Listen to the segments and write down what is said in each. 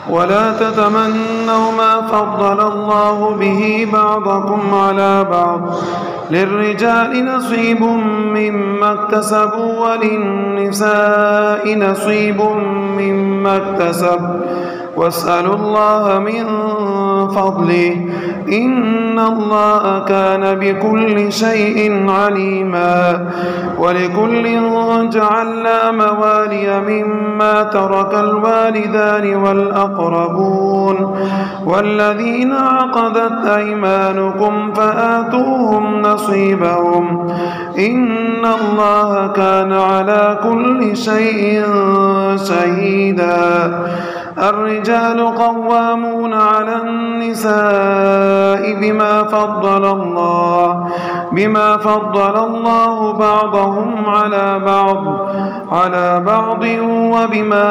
ولا تتمنوا ما فضل الله به بعضكم على بعض للرجال نصيب مما اكتسبوا وللنساء نصيب مما اكتسب واسألوا الله من فضله إن الله كان بكل شيء عليما. ولكل جعلنا موالي مما ترك الوالدان والأقربون والذين عقدت أيمانكم فآتوهم نصيبهم إن الله كان على كل شيء شهيدا. الرجال قوامون على النساء بما فضل الله بعضهم على بعض وبما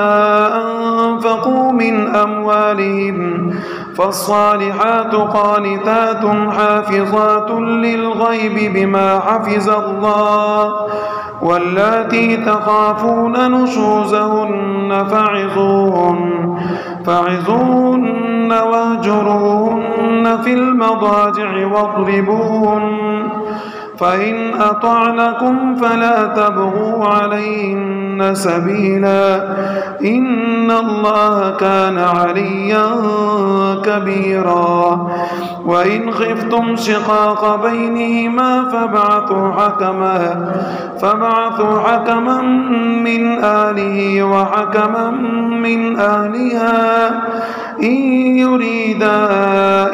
أنفقوا من أموالهم فالصالحات قانتات حافظات للغيب بما حفظ الله واللاتي تخافون نشوزهن فعظوهن واهجروهن في المضاجع واضربوهن فإن أطعنكم فلا تبغوا عليهن سبيلا إن الله كان عليا كبيرا. وإن خفتم شقاق بينهما فابعثوا حكما من أهله وحكما من أهلها إن يريدا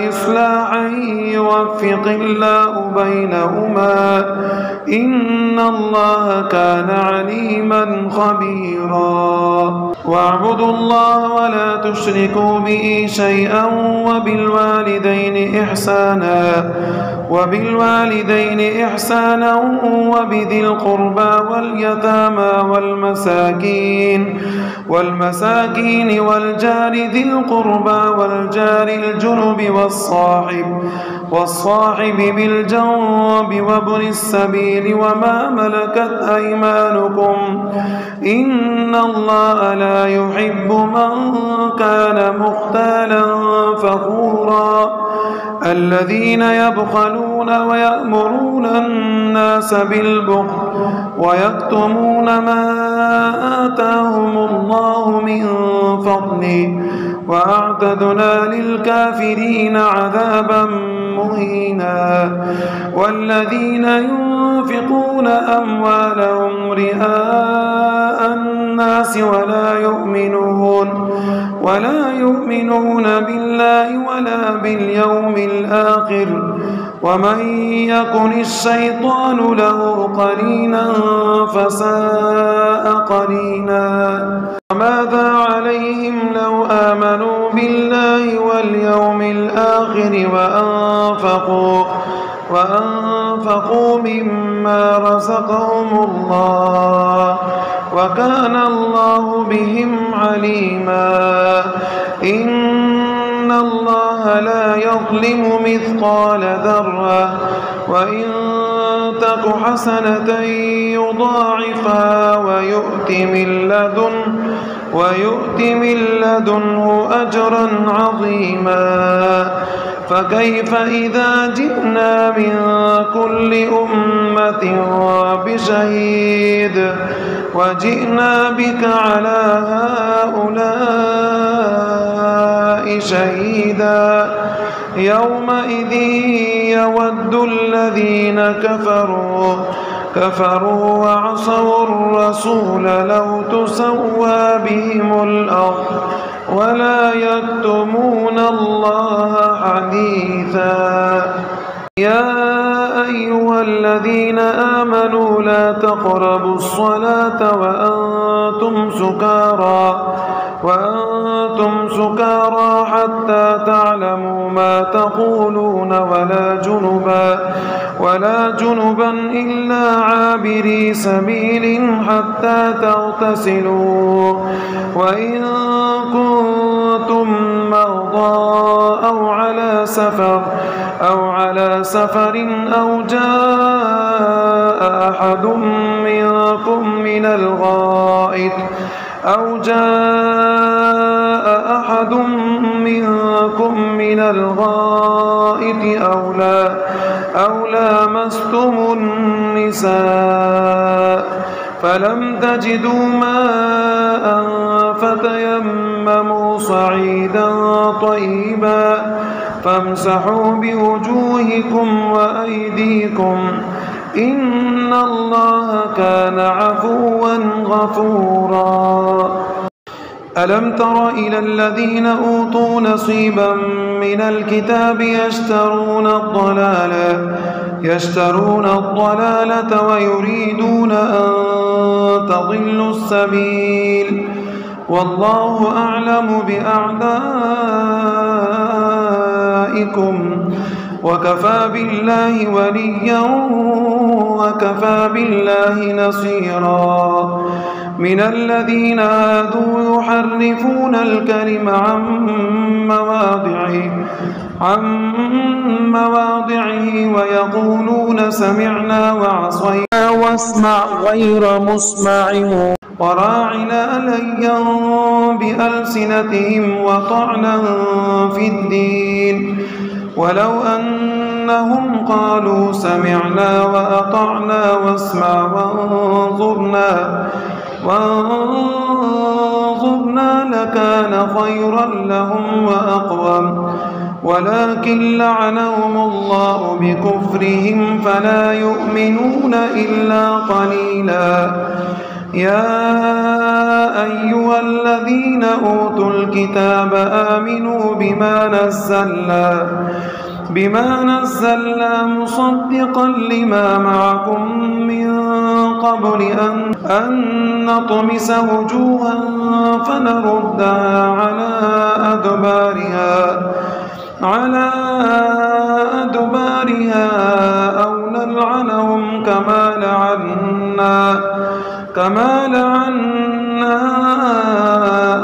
إصلاحا يوفق الله بينهما إن الله كان عليما خبيرا. واعبدوا الله ولا تشركوا به شيئا وبالوالدين إحسانا وبذي القربى واليتامى والمساكين والجار ذي القربى والجار الجنب والصاحب بالجنب وابن السبيل وما ملكت أيمانكم إن الله لا يحب من كان مختالا فخورا. الذين يبخلون ويأمرون الناس بالبخل ويكتمون ما آتاهم الله من فضله وأعتدنا للكافرين عذابا مهينا. والذين ينفقون أموالهم رئاء الناس ولا يؤمنون بالله ولا باليوم الآخر ومن يكن الشيطان له قرينا فساء قرينا. وماذا عليهم لو آمنوا بالله واليوم الآخر وأنفقوا مما رزقهم الله وكان الله بهم عليما. إن الله لا يظلم مثقال ذرة وإن تك حسنة يضاعفها ويؤت من لدنه أجرا عظيما. فكيف إذا جئنا من كل أمة بشهيد وجئنا بك على هؤلاء شهيدا. يومئذ يود الذين كفروا وعصوا الرسول لو تسوى بهم الأرض ولا يكتمون الله حديثا. يا أيها الذين آمنوا لا تقربوا الصلاة وأنتم سكارى حتى تعلموا ما تقولون ولا جنبا إلا عابري سبيل حتى تغتسلوا وإن كنتم مرضى أو على سفر أو جاء أحد منكم من الغائط أحد منكم من الغائط أو لامستم النساء فلم تجدوا ماء فتيمموا صعيدا طيبا فامسحوا بوجوهكم وأيديكم إن الله كان عفوا غفورا. ألم تر إلى الذين أوتوا نصيبا من الكتاب يشترون الضلالة ويريدون أن تضلوا السبيل والله أعلم بأعدائكم وكفى بالله وليا وكفى بالله نصيرا. من الذين هادوا يحرفون الكلم عن مواضعه ويقولون سمعنا وعصينا واسمع غير مسمع وراعنا ليا بألسنتهم وطعنا في الدين ولو أنهم قالوا سمعنا وأطعنا واسمع وانظرنا لكان خيرا لهم وأقوم ولكن لعنهم الله بكفرهم فلا يؤمنون إلا قليلا. يا أيها الذين أوتوا الكتاب آمنوا بما نزلنا مصدقا لما معكم من قبل أن نطمس وجوها فنردها على أدبارها أو نلعنهم كما لعنا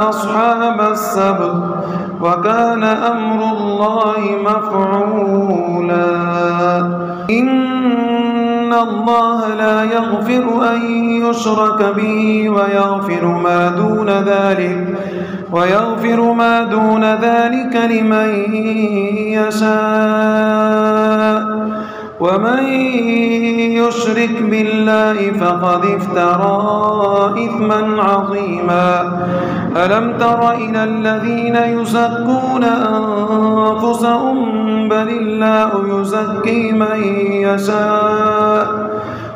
أصحاب السبت وكان أمر الله مفعولا. إن الله لا يغفر أن يشرك به ويغفر ما دون ذلك لمن يشاء ومن يشرك بالله فقد افترى إثما عظيما. ألم تر إلى الذين يزكون أنفسهم بل الله يزكي من يشاء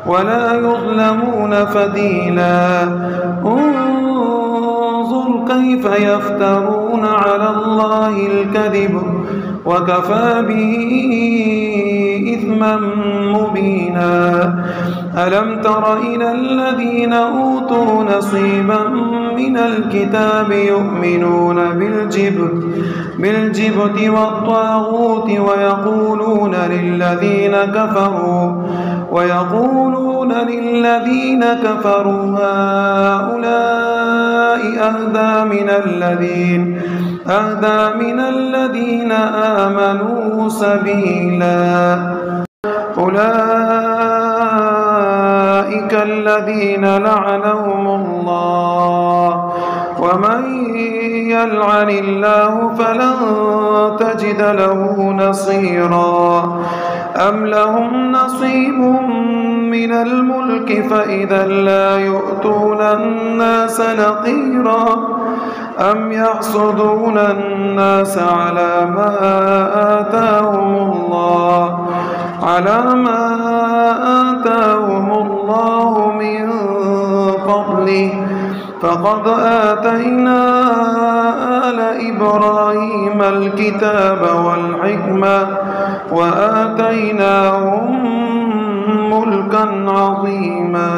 ولا يظلمون فتيلا. انظر كيف يفترون على الله الكذب وكفى به إثما مبينا. ألم تر إلى الذين أوتوا نصيبا من الكتاب يؤمنون بالجبت والطاغوت ويقولون للذين كفروا هؤلاء أهدى من الذين آمنوا سبيلا. أولئك الذين لعنهم الله ومن يلعن الله فلن تجد له نصيرا. أم لهم نصيب من الملك فإذا لا يؤتون الناس نقيرا أم يحسدون الناس على ما آتاهم الله من فضله فقد آتينا آل إبراهيم الكتاب والحكمة وآتيناهم ملكا عظيما.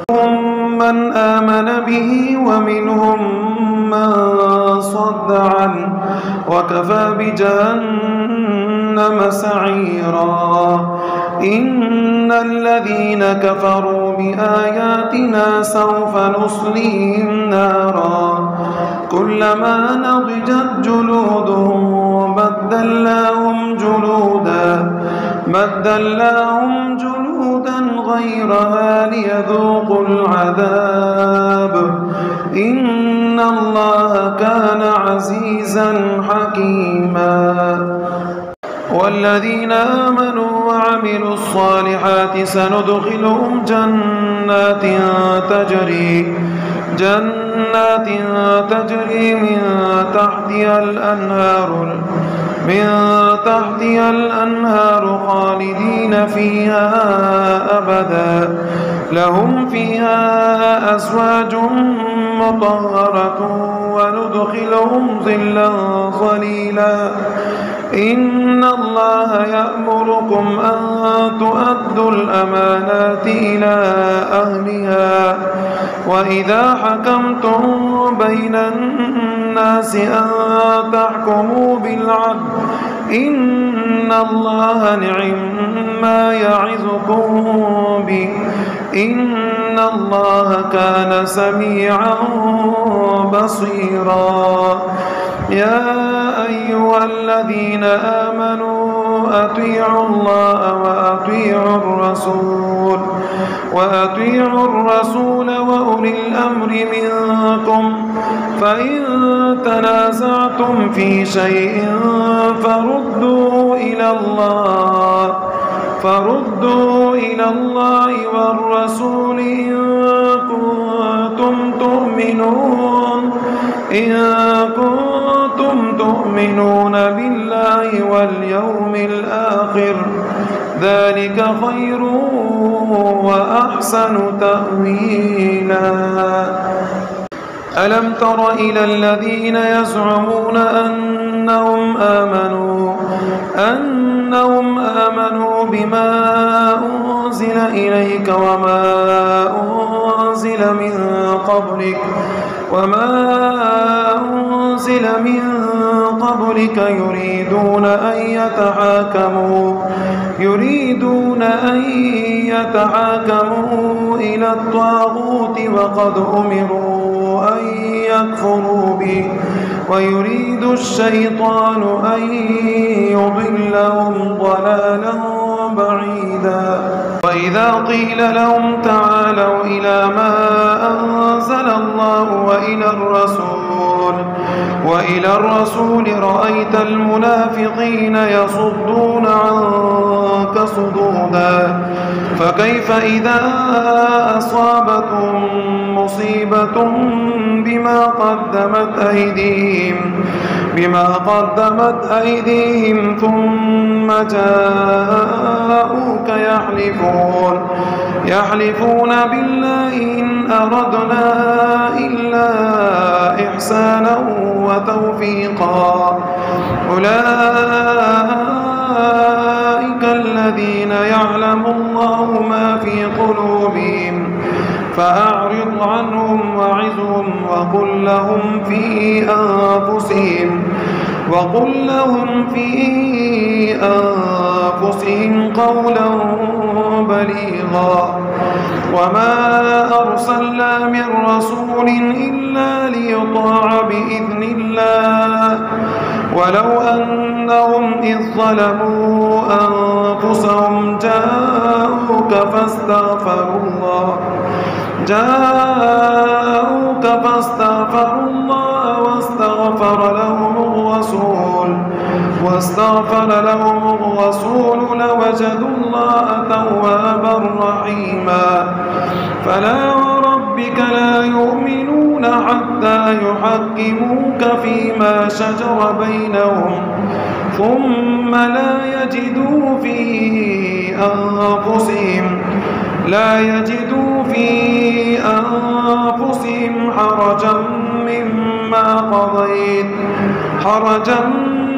منهم من آمن به ومنهم من صد عنه وكفى بجهنم سعيرا. إن الذين كفروا بآياتنا سوف نصليهم نارا كلما نضجت جلودهم بدلناهم جلودا غيرها ليذوقوا العذاب إن الله كان عزيزا حكيما. والذين آمنوا وعملوا الصالحات سندخلهم جنات تجري من تحتها الأنهار خالدين فيها أبدا، لهم فيها أزواج مطهرة وندخلهم ظلا ظليلا. إن الله يأمركم أن تؤدوا الأمانات إلى أهلها وإذا حكمتم بين الناس أن تحكموا بالعدل إن الله نعم يعظكم به إن الله كان سميعا بصيرا. يا أيها الذين آمنوا أطيعوا الله وأطيعوا الرسول وأولي الأمر منكم، فإن تنازعتم في شيء فردوا إلى الله والرسول إن كنتم تؤمنون بالله واليوم الآخر، ذلك خير وأحسن تأويلا. ألم تر إلى الذين يزعمون أنهم آمنوا بما أنزل إليك وما أنزل من قبلك يريدون أن يتحاكموا إلى الطاغوت وقد أمروا أن يكفروا به ويريد الشيطان أن يضلهم ضلالا بعيدا. وإذا قيل لهم تعالوا إلى ما أنزل الله وإلى الرسول رأيت المنافقين يصدون عنك صدودا. فكيف إذا أصابتهم مصيبة بما قدمت أيديهم ثم جاءوك يحلفون بالله إن أردنا إلا إحسانا وتوفيقا. أولئك الذين يعلم الله ما في قلوبهم فأعرض عنهم وعظهم وقل لهم في أنفسهم قولا بليغا. وما أرسلنا من رسول إلا ليطاع بإذن الله ولو أنهم إذ ظلموا أنفسهم جاءوك فاستغفروا الله واستغفر لهم الرسول لوجدوا الله توابا رحيما. فلا وربك لا يؤمنون حتى يحكموك فيما شجر بينهم ثم لا يجدوا في أنفسهم حرجا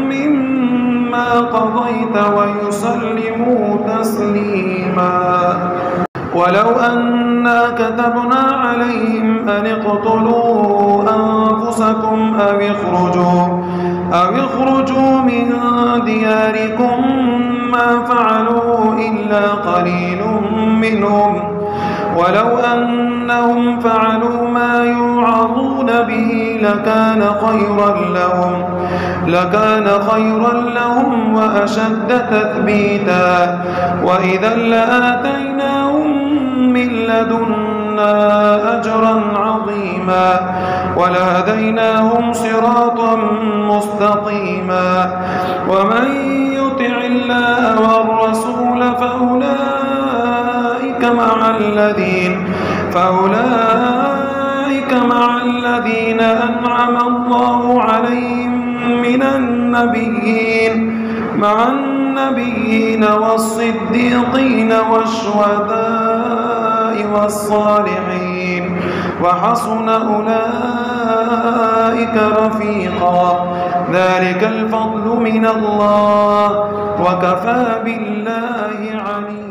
مما قضيت ويسلموا تسليما. ولو أنا كتبنا عليهم أن اقتلوا أنفسكم أو اخرجوا من دياركم ما فعلوا إلا قليل منهم ولو أنهم فعلوا ما يوعظون به لكان خيرا لهم وأشد تثبيتا. وإذا لآتيناهم من لدنا لنا أجرا عظيما ولهديناهم صراطا مستقيما. ومن يطع الله والرسول فأولئك مع الذين أنعم الله عليهم من النبيين والصديقين والشهداء والصالحين وحسن أولئك رفيقا. ذلك الفضل من الله وكفى بالله عليما.